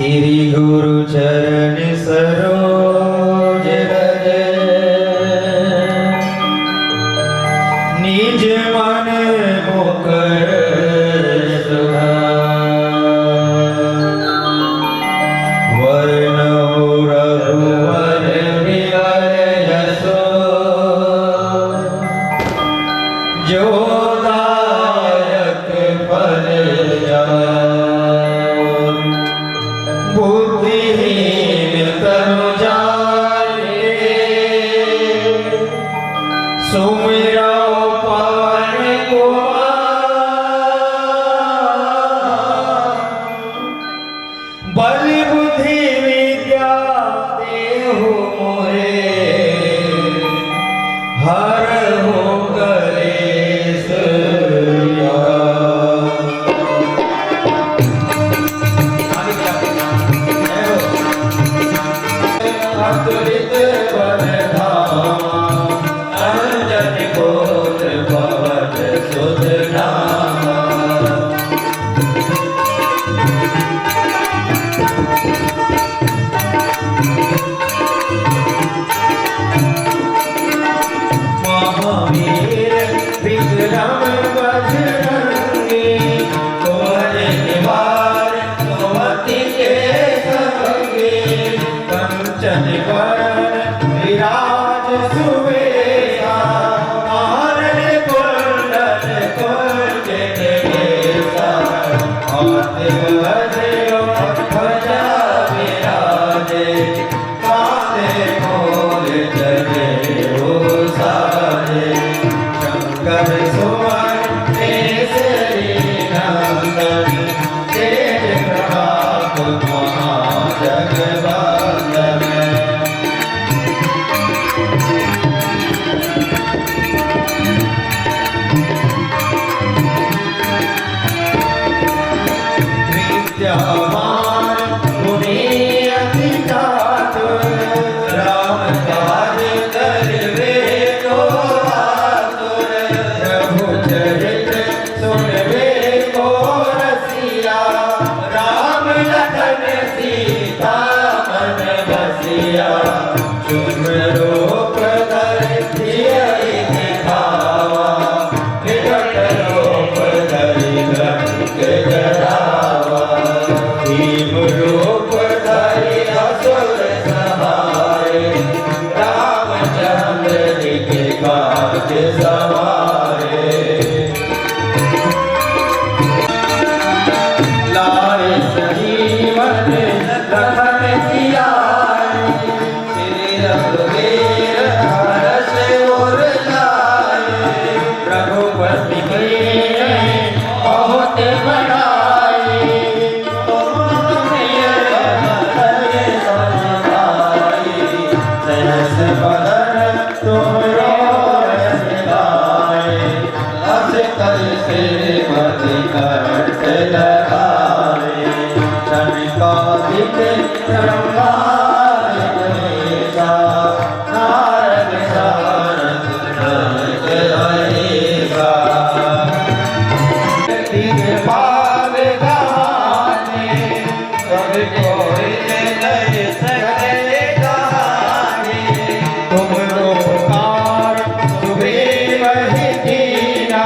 तेरी गुरु चरण सरोज रज निज मन मुकर वर्णो रघुवर विवर यशो जो दायक फल बुद्धिहीन तनु जाने सुमिरो पवन कुमार बल बुद्धि विद्या देहु मोरे हरहु कलेश अतुलित वन धामा अंजन पुत्र पवन सुत नामा महावीर विक्रम बजरंगी तुम्हारे निवार सुमति के संगी कंचन वरण विराज सुवेशा आनन कुंडल कुंचित केसा हाथ वज्र ध्वजा विराजे कांधे मूल जनेऊ साजे शंकर सुवन केसरी नंदन तेज प्रताप महाजगवंदन विद्यावान गुणी अति चातुर राम काज करवे को आतुर प्रभु चरित सुनवे को रसिया राम लखन सीता मन बसिया शुभ रूप धरि सियहि दिखावा विकट रूप धरि लंक जरावा भीम रूप धरि असुर सहारे रामचंद्र जी के काज सवारे लाए संजीवन लखन जियाए श्री रघुवीर हरष उर लाए रघुपति कीन्ही बहुत बड़ाई सहस बदन तुमरो रस गाए अस कल श्रीमति कंठ लगाए शनिकादिक ब्रह्मादि मनीषा नारद सारद सहित अहिसा दिग्पाल गाने कवि कोई नहीं सके कहानी तुम उपकार सुग्रीव ही कीना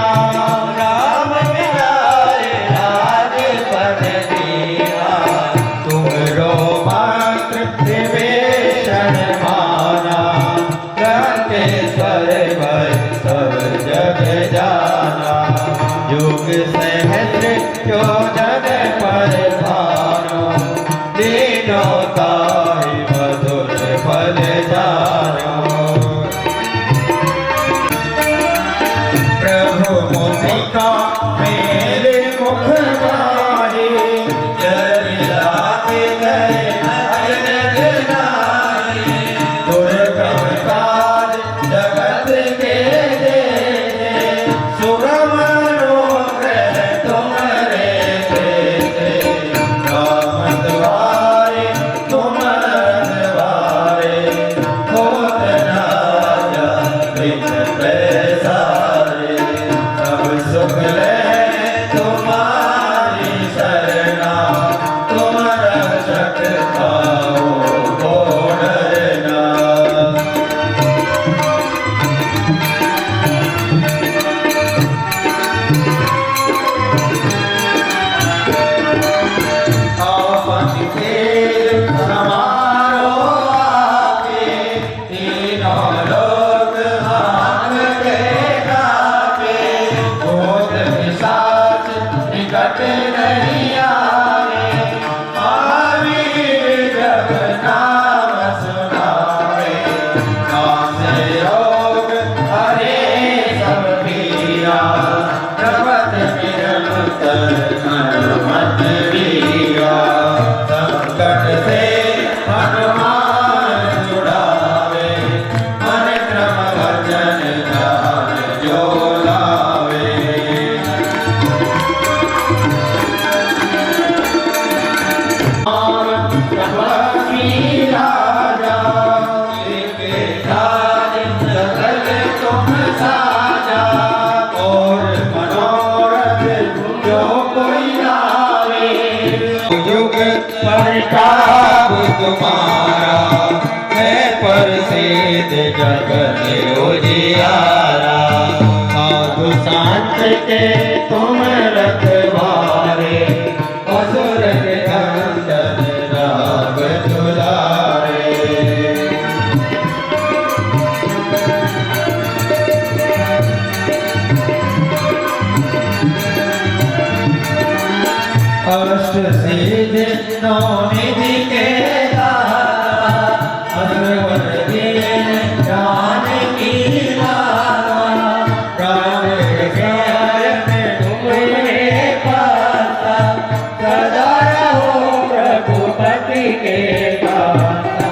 राम मिलाए राजपद दीना तुमरो मात्र प्रताप तुम्हारा है प्रसिद्ध जगत उजियारा। साधु संत के तुम रखवारे, असुर निकंदन राग दुलारे। अष्ट सिद्धि नौ निधि के दाता, असुर दीन जानकी माता। प्राण के में तुम्हें पाता, सदा रहो रघुपति के दाता।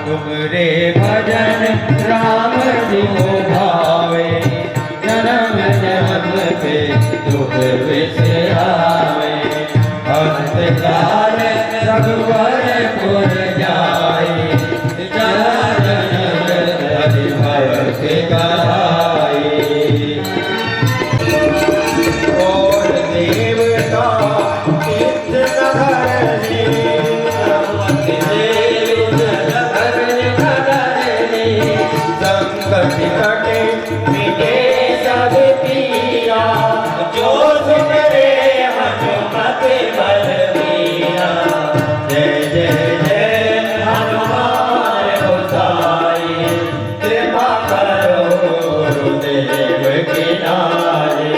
तुमरे भजन राम जी को भावे, जन्म जन्म पे दुख बिसरावे। अंतकाल रघुवर पुर जाए, जन जन हरि भक्ति गाए। और देवता तीर्थ नगरनी, संकट कटे मिटे सब पीरा। जो सुमरे हनुमत बलबीरा। जय जय जय हनुमान गोसाई, कृपा करो गुरुदेव की नारी।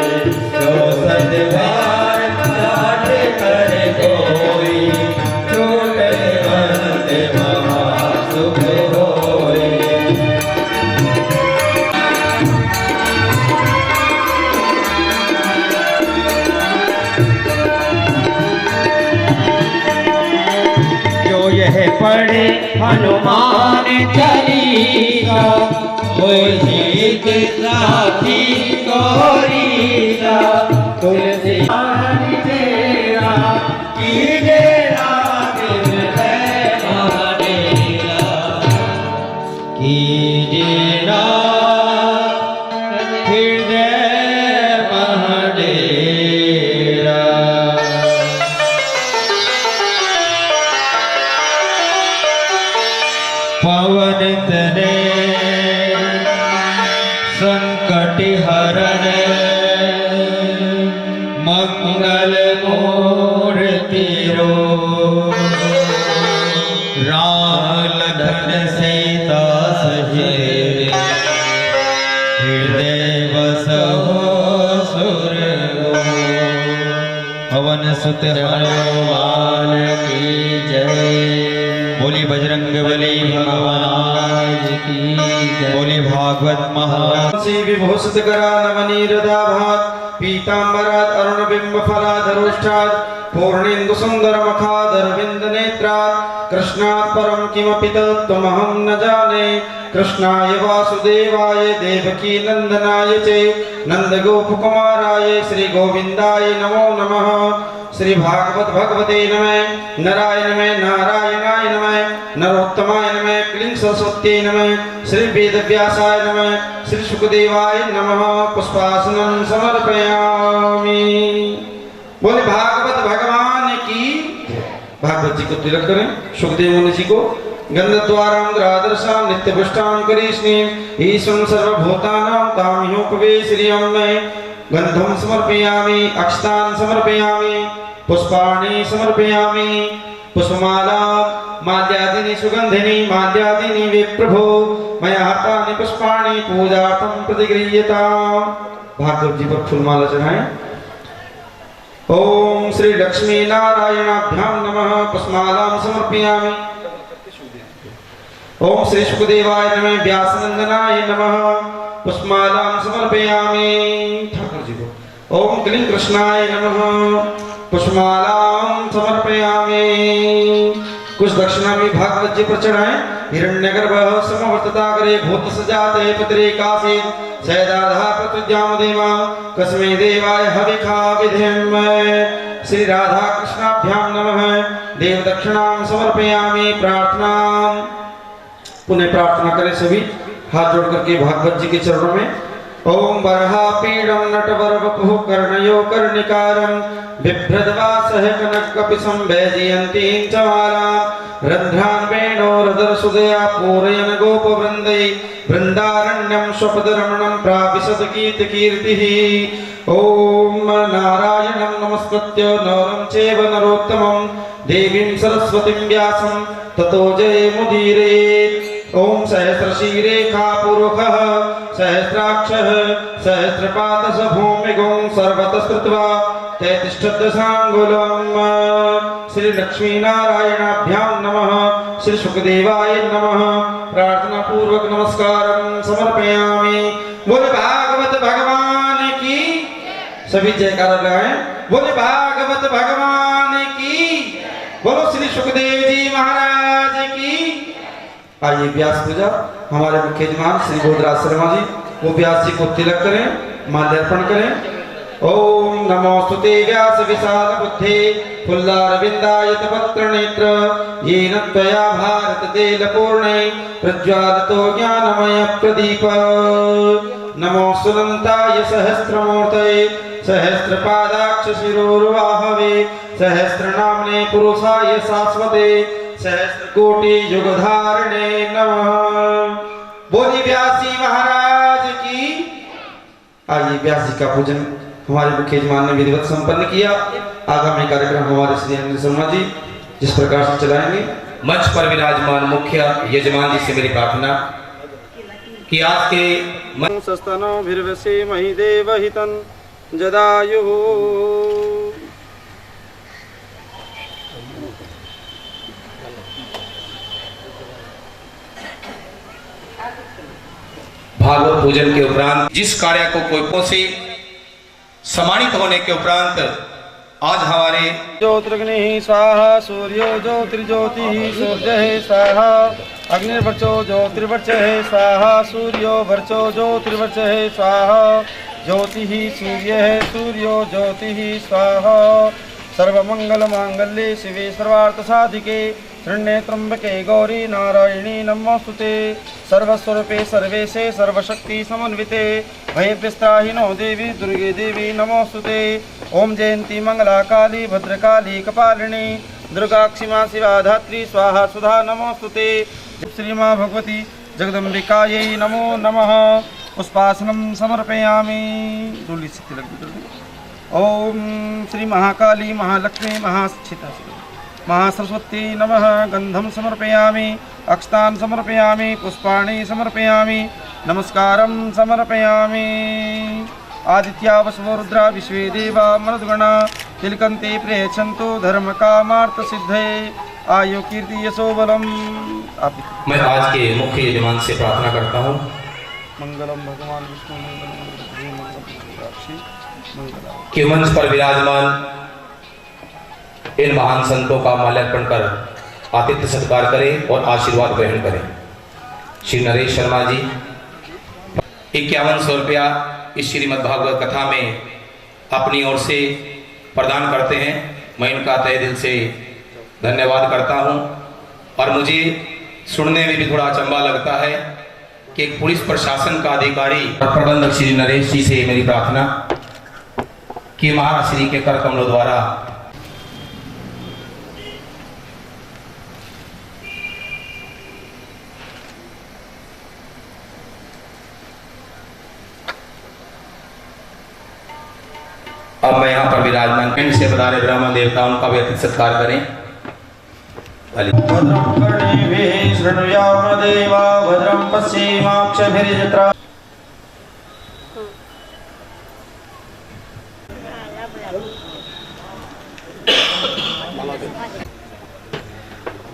जो सद्भार लाट कर कोई, छूट बंद महा सुख होई। यह पढ़े हनुमान चालीसा, कोई सीत साथी गौरीसा। तुलसी तेरा कीजे राग है महादेवा, कीजे राग हृदय महादेवा। पवन तने संकट हरण, मंगल मूर्ति रो। राम लखन सीता सहित, हृदय बसहु सुरगो। पवन सुत हनुमान की जय। बोली बजरंग बली भगवान की जय। बोली भागवत महाराज। श्री विभूषित करा नवनीरदाभात, पीतांबरात अरुण बिंब फलाधरुष्ठात्, पूर्णेन्दु सुंदर मखादर विंद नेत्रात्। कृष्णात् परम किमपि तत्त्वमहं न जाने। कृष्णाय वासुदेवाय देवकी नंदनाय च नंद गोप कुमाराय श्री गोविंदाय नमो नमः। श्री भागवत भगवते नमः। नारायण में नारायणाय नमः। नरोत्तमाय नमः। क्लीं सरस्वत्यै नमः। श्री वेदव्यासाय नमः। श्री सुखदेवाय नमः। पुष्पासनं समर्पयामि। बोले भागवत भगवान की। भागवत जी को तिलक करें। सुखदेव मुनि जी को गंधद्वारांध्रादर्शां नित्यपुष्टां करीष्णीं ईश्वरं सर्वभूतानां तामिहोपवेशरियं में गंधं समर्पयामि। अक्षतान् समर्पयामि। पुष्पाणि समर्पयामि। पुष्पमाला माल्यादीनि सुगंधिनि माल्यादीनि वे प्रभो मया हतानि पुष्पाणि पूजार्थं प्रतिगृह्यताम्। भागवत जी पर फूलमाला चढ़ाएं। ओम श्री लक्ष्मी नारायणाभ्यां नमः। पुष्पमालां समर्पयामि। ओम श्री सुखदेवाय नमः। व्यासनंदनाय नमः। पुष्पमालां समर्पयामि। ठाकुर जी को ओम क्लीं कृष्णाय नमः। पुष्पमालां समर्पयामि। कुछ दक्षिणा में भागवत जी पर चढ़ाएं। हिरण्यगर्भः समवर्तताग्रे भूत सजाते पुत्रे काशीत् सैदाधा प्रत्युज्याम देवा कस्मै देवाय हविखा विधेम। श्री राधा कृष्णाभ्यां नमः। देव दक्षिणां समर्पयामि। प्रार्थना पुनः प्रार्थना करें सभी हाथ जोड़ करके भागवत जी के चरणों में। ओम बर्हापीडं नटवरवपुः कर्णयो कर्णिकारं बिभ्रद्वासः कनककपिशं वैजयन्तीं च मालां रन्ध्रान् वेणोरधरसुधया पूरयन् गोपवृन्दै वृन्दारण्यं स्वपदरमणं प्राविशत कीर्तिः ओम नारायणं नमस्कृत्य नरं चैव नरोत्तमं देवीं सरस्वतीं व्यासं ततो जयमुदीरयेत् ओम सहस्रशीरेखापुरुषः सहस्राक्षः सहस्रपादः भूमिगुं सर्वतः श्रुत्वा तैतिष्ठदशाङ्गुलम् श्री लक्ष्मीनारायणाभ्यां नमः श्री सुखदेवाय नमः प्रार्थना पूर्वक नमस्कारं समर्पयामि। बोले भागवत भगवान की सभी जयकारा लगाएं। बोले भागवत भगवान की बोलो श्री सुखदेव जी महाराज की। आइए व्यास पूजा हमारे मुख्य यजमान श्री गोदराज शर्मा जी वो व्यास जी को तिलक करें माल्यार्पण करें। ओम नमोस्तुते व्यास विशाल बुद्धे फुल्लारविंदायत पत्र नेत्र येन त्वया भारत तेल पूर्णे प्रज्वालितो ज्ञानमय प्रदीप नमो सुनंताय सहस्रमूर्तये सहस्रपादाक्ष शिरोर्वाहवे सहस्रनाम्ने पुरुषाय शाश्वते सहस्रकोटि युगधारणे नमः। बोली व्यास जी महाराज की। आइए व्यास जी का पूजन हमारे मुख्य यजमान ने विधिवत संपन्न किया। आगामी कार्यक्रम हमारे श्री अनिल शर्मा जी जिस प्रकार से चलाएंगे। मंच पर विराजमान मुख्य यजमान जी से मेरी प्रार्थना कि आज के सस्तनो भिर्वसे मही देवहितं जदायुः। भागवत पूजन के उपरांत जिस कार्य को कोई से सम्मानित होने के उपरांत आज हमारे ज्योतिर्ग्नि स्वाहा सूर्यो ज्योतिर्ज्योतिः सूर्यः स्वाहा अग्निर्वर्चो ज्योतिर्वर्चः स्वाहा सूर्यो वर्चो ज्योतिर्वर्चः स्वाहा ज्योतिः सूर्यः सूर्यो ज्योतिः स्वाहा। सर्वमंगलमांगल्ये शिवे सर्वार्थसाधिके शरण्ये त्र्यंबके गौरी नारायणी नमोस्तुते सर्वस्वरूपे सर्वेशे सर्वशक्ति समन्विते भयव्यस्त्राहिनो देवी दुर्गे देवी नमोस्तुते। ओम जयंती मंगला काली भद्रकाली कपालिनी दुर्गाक्षी मां शिवा धात्री स्वाहा सुधा नमोस्तुते। श्री मां भगवती जगदम्बिकायै नमो नमः। पुष्पासनं समर्पयामि। ओम श्री महाकाली महालक्ष्मी महास्थिता महासरस्वती नमः। गंधम समर्पयामि अक्षतान् समर्पयामि पुष्पाणि समर्पयामि नमस्कारं समर्पयामि। आदित्या वसवो रुद्रा विश्वे देवा मरुद्गणा तिलकन्ते प्रयच्छन्तु धर्मकामार्थसिद्धये आयु कीर्ति यशो बलम्। मैं आज के मुख्य यजमान से प्रार्थना करता हूँ मंगलम भगवान विष्णु कि मंच पर विराजमान इन महान संतों का माल्यार्पण कर आतिथ्य सत्कार करें और आशीर्वाद ग्रहण करें। श्री नरेश शर्मा जी 5100 रुपया इस श्रीमद् भागवत कथा में अपनी ओर से प्रदान करते हैं। मैं इनका तहे दिल से धन्यवाद करता हूं। और मुझे सुनने में भी थोड़ा अचंभा लगता है कि एक पुलिस प्रशासन का अधिकारी और प्रबंधक श्री नरेश जी से मेरी प्रार्थना कि महाराज श्री के कर कमलों द्वारा अब मैं यहाँ पर विराजमान पिंड से बधाने ब्राह्मण देवताओं का भी अतिथि सत्कार करें। भद्रं कर्णेभिः शृणुयाम देवा भद्रं पश्येमाक्षभिर्यजत्रा।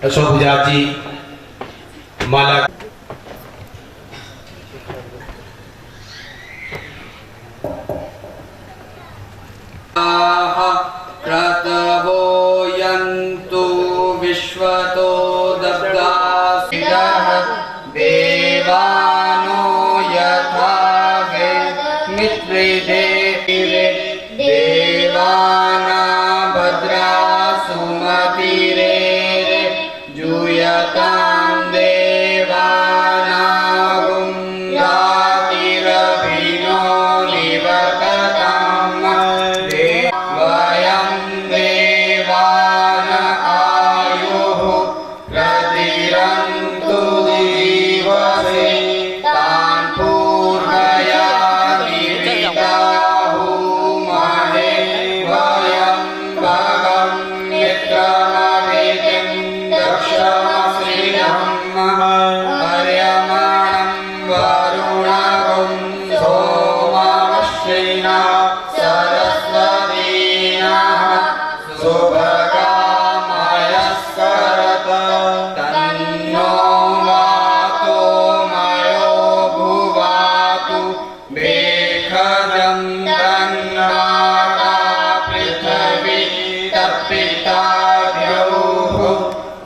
अशोक गुजरात जी माला क्रतवो यन्तु विश्वतो दब्धाः देवानो यथा मित्रिदे देवाना भद्रा सुमतिरे जूयतां देवाना गुंगातिरभिनो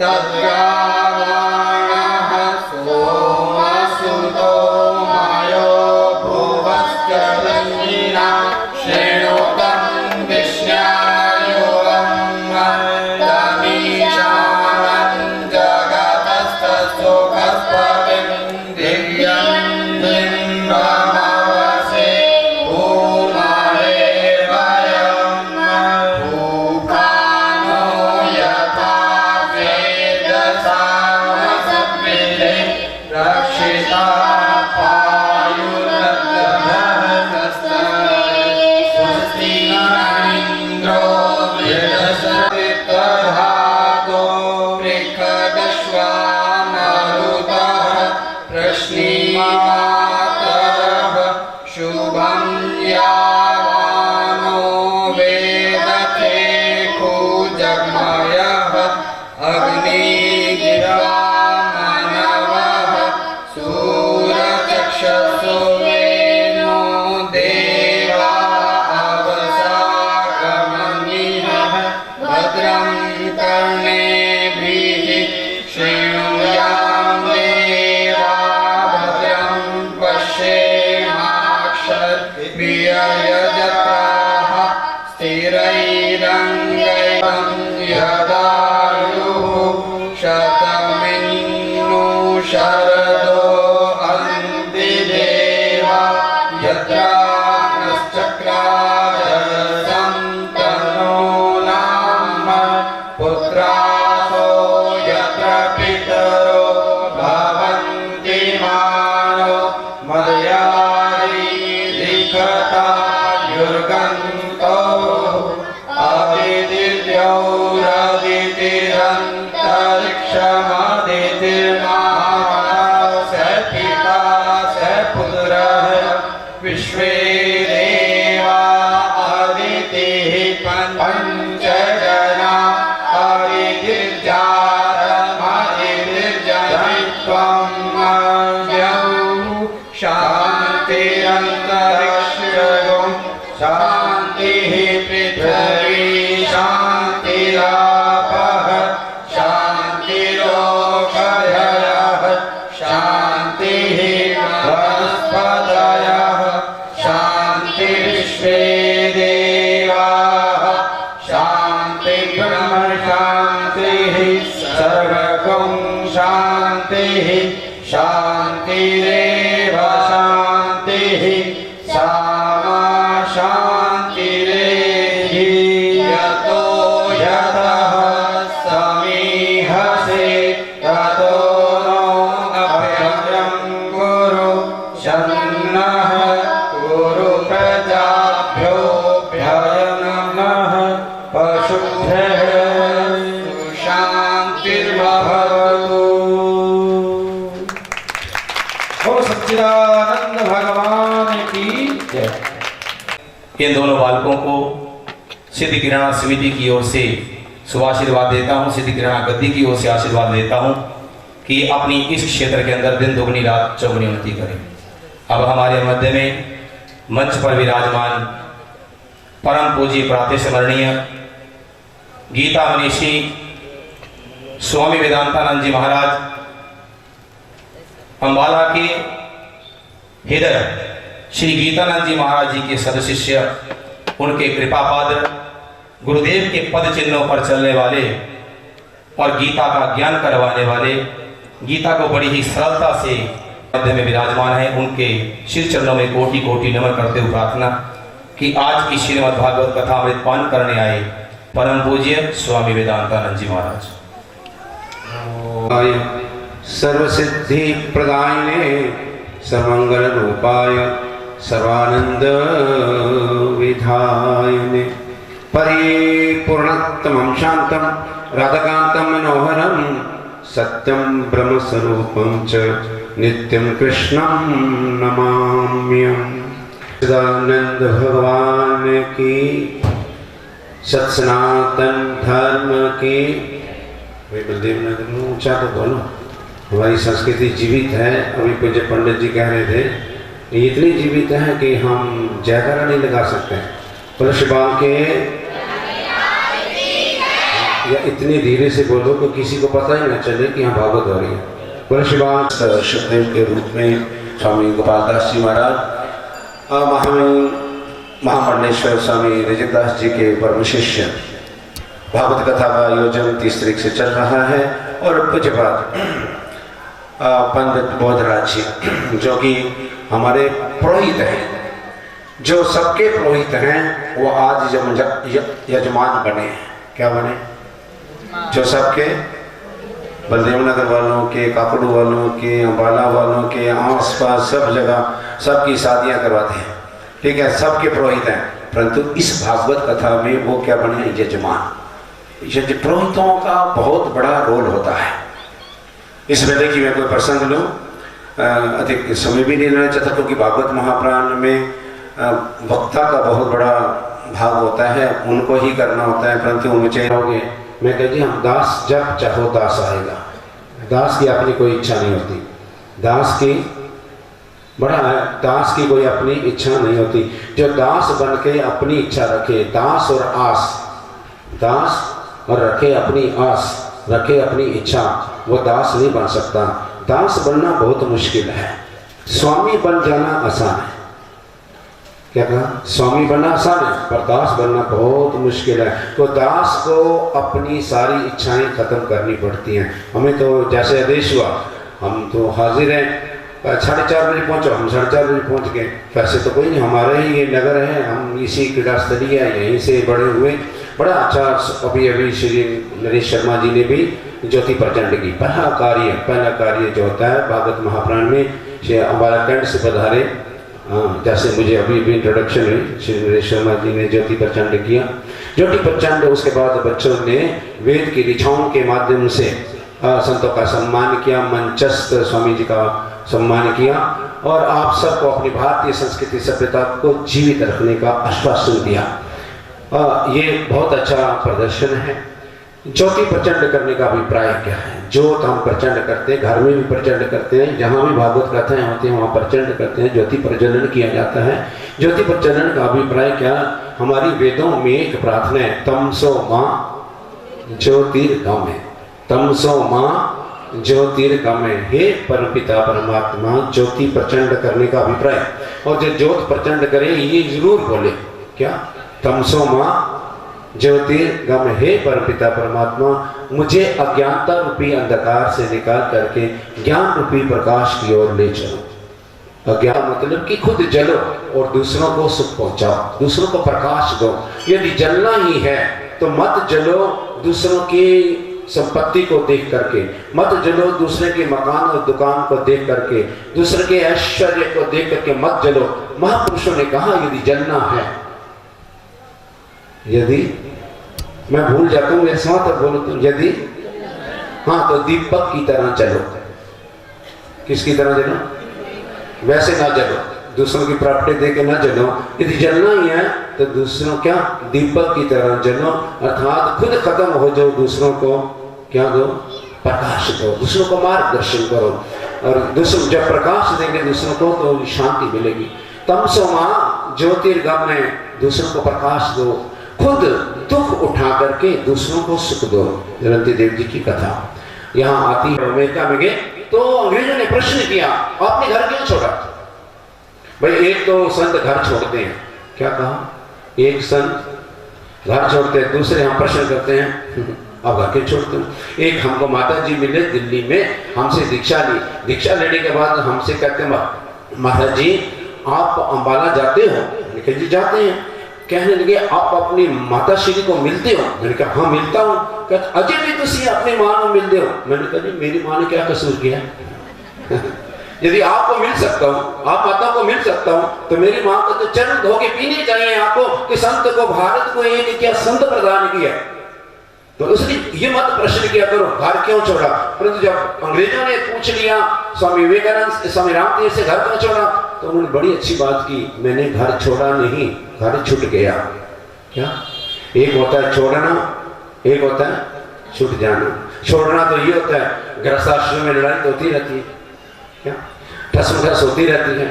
तद्रावणः सोमसुतो मायो भुवश्च रश्मिना शृणुतं विष्ण्यायुवं तमीशानं जगतस्तसुखस्पतिं दिव्यं बिम्बमवसे भूमरे वयं भूखानो यथा वेदसामसद्विदे रक्षिता स्वस्ति न इन्द्रो वृषस्पतिर्दधातो बृहदश्वामरुतः प्रश्नीमातरः शुभं यावानो वेदते जग्मयः अग्निगिरामनवः सूरचक्षुषो वेनो देवा अवसागमनिः भद्रं कर्णेभिः शृणुयाम देवा भद्रं पश्येमाक्षभिर्यजत्राः स्थिरैरङ्गैः यदायुः शतमिन्नु शरदो अन्तिदेवा यत्राग्नश्चक्राजसं तनो नाम पुत्रासो यत्र पितरो भवन्ति मानो मर्यादिलिखता युर्गन्तो आदितिर्यौरदितिरन्तरिक्षमदितिर्मानः स पिता स पुत्रः विश्वे देवा आदितिः पञ्च जना आदितिर्जातमदितिर्जनित्वं यौ शान्तिरन्तरिक्षगो शान्तिः पृथिवी शान्तिरापः शान्तिरोषधयः शान्तिः वनस्पतयः शान्तिर्विश्वे देवाः शान्तिर्ब्रह्म शान्तिः सर्वगं शान्तिः शान्तिरेव शान्तिः सामा शान्तिरेधि यतो यतः समीहसे ततो नो अभयं कुरु शन्नः कुरु प्रजाभ्यो भयनमः पशुभ्यः शान्तिर्भवतु। ओ सच्चिदानंद भगवान की जय। इन दोनों बालकों को सिद्ध किराना समिति की ओर से शुभ आशीर्वाद देता हूँ, सिद्ध किराना गद्दी की ओर से आशीर्वाद देता हूँ कि अपनी इस क्षेत्र के अंदर दिन दुगनी रात चौगुनी उन्नति करें। अब हमारे मध्य में मंच पर विराजमान परम पूज्य प्रातः स्मरणीय गीता मनीषी स्वामी वेदांतानंद जी महाराज अम्बाला के हृदय श्री गीतानंद जी महाराज जी के सदशिष्य, उनके कृपा पात्र, गुरुदेव के पद चिन्हों पर चलने वाले और गीता का ज्ञान करवाने वाले, गीता को बड़ी ही सरलता से मध्य में विराजमान है। उनके शिव चरणों में कोटि कोटि नमन करते हुए प्रार्थना कि आज की श्रीमद् भागवत कथा अमृत पान करने आए परम पूज्य स्वामी वेदांतानंद जी महाराज। सर्वसिद्धि प्रदायिने सर्वमंगल रूपाय सर्वानंद विधायिने परिपूर्णतमं शांतं राधाकान्तं मनोहरं सत्यं ब्रह्मस्वरूपं च नित्यं कृष्णं नमाम्यहम्। सदानंद भगवान की, सत्सनातन धर्म की। बलदेव नगर में ऊंचा तो बोलो, हमारी संस्कृति जीवित है। अभी पूज्य पंडित जी कह रहे थे ये इतनी जीवित है कि हम जयकारा नहीं लगा सकते। पुलिस बाल के या इतनी धीरे से बोलो कि किसी को पता ही ना चले कि यहाँ भागवत हो रही है। बोले शिवान सुखदेव के रूप में स्वामी गोपाल दास जी महाराज, महामंडलेश्वर स्वामी रजतदास जी के परम शिष्य, भागवत कथा का आयोजन 30 तारीख से चल रहा है। और पूज्यपाद पंडित बोधराज जी जो कि हमारे पुरोहित हैं, जो सबके पुरोहित हैं, वो आज यजमान बने हैं। क्या बने? जो सबके बलदेव नगर वालों के, काकड़ू वालों के, अम्बाला वालों के, आसपास सब जगह सबकी शादियां करवाते हैं। ठीक है, सबके पुरोहित हैं, परंतु इस भागवत कथा में वो क्या बने? यजमान। पुरोहितों का बहुत बड़ा रोल होता है। इस वेले की मैं कोई प्रसंग लूँ, अधिक समय भी नहीं लेना चाहता, क्योंकि भागवत महापुराण में वक्ता का बहुत बड़ा भाग होता है, उनको ही करना होता है, परंतु मुझे होगे मैं कह जी हम दास जब चाहो दास आएगा। दास की अपनी कोई इच्छा नहीं होती, दास की बड़ा है, दास की कोई अपनी इच्छा नहीं होती। जो दास बन के अपनी इच्छा रखे, दास और आस, दास और रखे अपनी आस, रखे अपनी इच्छा, वो दास नहीं बन सकता। दास बनना बहुत मुश्किल है, स्वामी बन जाना आसान है। क्या कहा? स्वामी बनना आसान है, पर दास बनना बहुत मुश्किल है। तो दास को अपनी सारी इच्छाएं खत्म करनी पड़ती हैं। हमें तो जैसे आदेश हुआ, हम तो हाजिर हैं, 4:30 बजे पहुँचो, हम 4:30 बजे पहुँच गए। वैसे तो कोई नहीं, हमारे ही ये नगर है, हम इसी क्रीड़ा स्थली है, यहीं से बड़े हुए। बड़ा अच्छा अभी श्री नरेश शर्मा जी ने भी ज्योति प्रचंड की पहला कार्य जो होता है भागवत महापुराण में, श्री अम्बाला कैंट से पधारे। जैसे मुझे अभी भी इंट्रोडक्शन हुई, श्री नरेश शर्मा जी ने ज्योति प्रचंड किया। ज्योति प्रचंड उसके बाद बच्चों ने वेद की ऋचाओं के माध्यम से संतों का सम्मान किया, मंचस्थ स्वामी जी का सम्मान किया, और आप सबको अपनी भारतीय संस्कृति सभ्यता को जीवित रखने का आश्वासन दिया। ये बहुत अच्छा प्रदर्शन है। ज्योति प्रचंड करने का अभिप्राय क्या है? ज्योत हम प्रचंड करते हैं, घर में भी प्रचंड करते हैं, जहाँ भी भागवत कथाएं होती हैं वहाँ प्रचंड करते हैं, ज्योति प्रज्वलन किया जाता है। ज्योति प्रज्वलन का अभिप्राय क्या? हमारी वेदों में एक प्रार्थना है, तमसो माँ ज्योतिर्गमय, तमसो माँ ज्योतिर्गमय। हे परमपिता परमात्मा, ज्योति प्रचंड करने का अभिप्राय। और जो ज्योत प्रचंड करे ये जरूर बोले, क्या? तमसो माँ ज्योतिर्गमय, हे परमपिता परमात्मा, मुझे अज्ञानता रूपी अंधकार से निकाल करके ज्ञान रूपी प्रकाश की ओर ले चलो। अज्ञान मतलब कि खुद जलो और दूसरों को सुख पहुंचाओ, दूसरों को प्रकाश दो। यदि जलना ही है तो मत जलो दूसरों की संपत्ति को देख करके, मत जलो दूसरे के मकान और दुकान को देख करके, दूसरे के ऐश्वर्य को देख करके मत जलो। महापुरुषों ने कहा यदि जलना है, यदि मैं भूल जाता हूँ मेरे साथ बोलो तो, यदि हाँ तो दीपक की तरह चलो। किसकी तरह चलो? वैसे ना जलो, दूसरों की प्रॉपर्टी दे के ना जलो। यदि जलना ही है तो दूसरों क्या? दीपक की तरह जलो, अर्थात खुद खत्म हो जाओ, दूसरों को क्या दो? प्रकाश दो, दूसरों को मार्गदर्शन करो। और दूसरों जब प्रकाश देंगे दूसरों को तो शांति मिलेगी। तमसो माँ ज्योतिर्गमय, दूसरों को प्रकाश दो, खुद दुख उठा करके दूसरों को सुख दो। जयंती देव जी की कथा यहाँ आती है। अमेरिका में गए तो अंग्रेजों ने प्रश्न किया, आपने घर क्यों छोड़ा? भाई एक तो संत घर छोड़ते हैं, क्या कहा? एक संत घर छोड़ते हैं, दूसरे हम प्रश्न करते हैं अब घर क्यों छोड़ते हो? एक हमको माता जी मिले दिल्ली में, हमसे दीक्षा ली, दीक्षा लेने के बाद हमसे कहते हैं महाराज जी आप अम्बाला जाते हो? मैंने कहा जी जाते हैं। कहने लगे आप अपनी माता श्री को मिलते हो? मैंने कहा हाँ मिलता हूँ। कहते अजय भी तुसी अपनी मां को मिलते हो? मैंने कहा जी मेरी मां ने क्या कसूर किया? यदि आपको मिल सकता हूँ, आप माता को मिल सकता हूँ, तो मेरी मां को तो चरण धो के पीने चाहिए आपको कि संत को, भारत को एक क्या संत प्रदान किया। तो उसने ये मत प्रश्न किया करो घर क्यों छोड़ा। परंतु जब अंग्रेजों ने पूछ लिया स्वामी विवेकानंद, स्वामी रामतीर्थ से घर क्यों छोड़ा, तो उन्होंने बड़ी अच्छी बात की, मैंने घर छोड़ा नहीं, घर छूट गया। क्या? एक होता है छोड़ना, एक होता है छूट जाना। छोड़ना तो ये होता है गृहस्थाश्रम में लड़ाई तो होती रहती है, क्या ठस होती रहती है,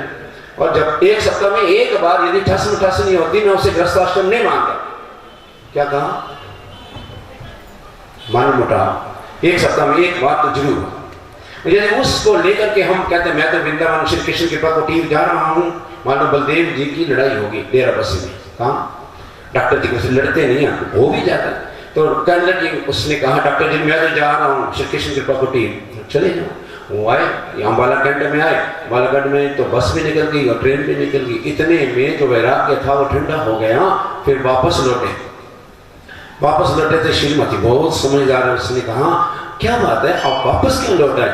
और जब एक सप्ताह में एक बार यदि ठस नहीं होती, मैं उसे गृहस्थाश्रम नहीं मानता। क्या कहा? मन मुटाव, एक सप्ताह में एक बार तो जरूर हो। यदि उसको लेकर के हम कहते हैं मैं तो वृंदावन श्री कृष्ण कृपा कुटीर जा रहा हूँ, मान लो बलदेव जी की लड़ाई होगी डेरा बस्सी में, कहाँ डॉक्टर जी को लड़ते नहीं हैं, हो भी जाता है। तो कहने लगी, उसने कहा डॉक्टर जी मैं तो जा रहा हूँ श्री कृष्ण कृपा कुटीर, चले जाओ। वो आए यहाँ बालाघंट में आए, बालाघंट में तो बस भी निकल गई और ट्रेन भी निकल गई। इतने में जो वैराग्य था वो ठंडा हो गया, फिर वापस लौटे। वापस लौटे थे श्रीमती बहुत समझदार है, उसने कहा क्या बात है आप वापस क्यों लौटा है?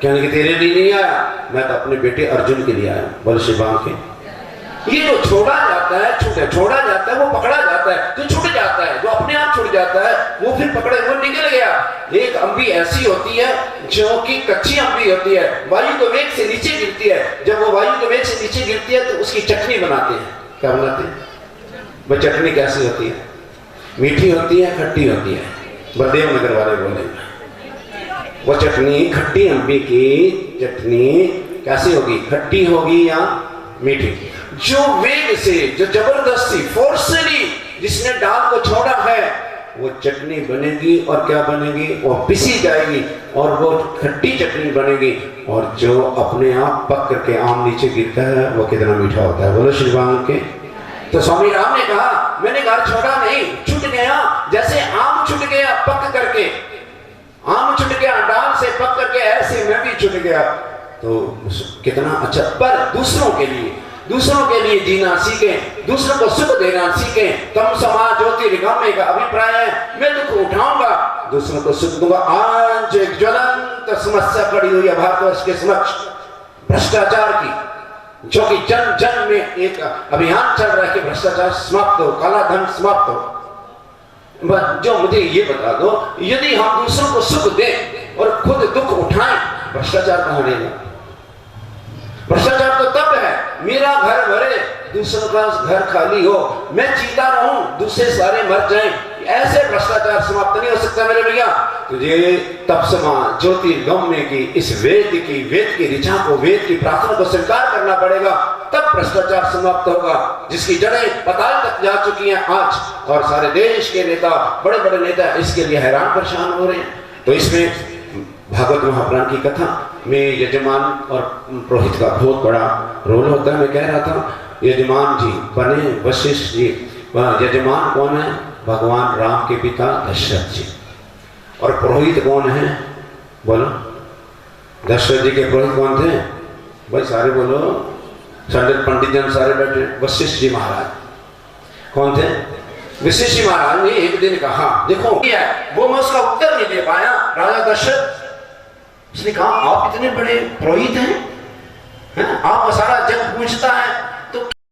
कहने कि तेरे लिए नहीं आया, मैं तो अपने बेटे अर्जुन के लिए आया। बोले शिवांग के ये जो छोड़ा जाता है, छोड़ा जाता है वो पकड़ा जाता है, जो छूट जाता है, जो अपने आप छूट जाता है वो फिर पकड़े, वो निकल गया। एक अम्बी ऐसी होती है जो कि कच्ची अम्बी होती है, वायु के वेग से नीचे गिरती है। जब वो वायु के वेग से नीचे गिरती है तो उसकी चटनी बनाते हैं। क्या बनाते हैं? वो चटनी कैसी होती है? मीठी होती है, खट्टी होती है? बलदेव नगर वाले बोले वो चटनी, खट्टी अम्बी की चटनी कैसी होगी? खट्टी होगी या मीठी? जो वेग से, जो जबरदस्ती फोर्सली जिसने डाल को छोड़ा है वो चटनी बनेगी। और क्या बनेगी? वो पिसी जाएगी और वो खट्टी चटनी बनेगी। और जो अपने आप पक करके आम नीचे गिरता है वो कितना मीठा होता है। बोलो श्री भगवान के। तो स्वामी राम ने कहा मैंने घर छोड़ा नहीं, छूट गया जैसे आम छूट गया पक करके, आम छूट गया डाल से पक करके, ऐसे मैं भी छूट गया। तो कितना अच्छा। पर दूसरों के लिए जीना सीखें, दूसरों को सुख देना सीखें। तम समाज ज्योतिर्गमय का अभिप्राय है मैं दुख उठाऊंगा, दूसरों को सुख दूंगा। आज एक ज्वलंत समस्या खड़ी हुई है भारतवर्ष के समक्ष, भ्रष्टाचार की, जो कि जन जन में एक अभियान चल रहा है कि भ्रष्टाचार समाप्त हो, काला धन समाप्त हो। जो मुझे ये बता दो, यदि हम दूसरों को सुख दें और खुद दुख उठाएं, भ्रष्टाचार कहां रहेगा? भ्रष्टाचार तो तब है मेरा घर भरे दूसरों का घर खाली हो, मैं जीता रहूं दूसरे सारे मर जाएं। ऐसे भ्रष्टाचार समाप्त नहीं हो सकता मेरे भैया। तुझे तप समाज ज्योतिर्गमय की इस वेद की ऋचा को, वेद की प्रार्थना को स्वीकार करना पड़ेगा, तब भ्रष्टाचार समाप्त होगा, जिसकी जड़ें पाताल तक जा चुकी हैं आज। और सारे देश के नेता, बड़े बड़े नेता इसके लिए हैरान परेशान हो रहे हैं। तो इसमें भागवत महापुराण की कथा में यजमान और पुरोहित का बहुत बड़ा रोल होता है। मैं कह रहा था यजमान जी बने वशिष्ठ जी। यजमान कौन है? भगवान राम के पिता दशरथ जी। और पुरोहित कौन है? बोलो। दशरथ जी के पुरोहित कौन थे भाई? सारे बोलो, सारे पंडित जन सारे बैठे। वशिष्ठ जी महाराज कौन थे? वशिष्ठ जी महाराज ने एक दिन कहा देखो वो मैं उसका उत्तर नहीं दे पाया। राजा दशरथ उसने कहा आप इतने बड़े पुरोहित हैं, आप सारा जग पूछता है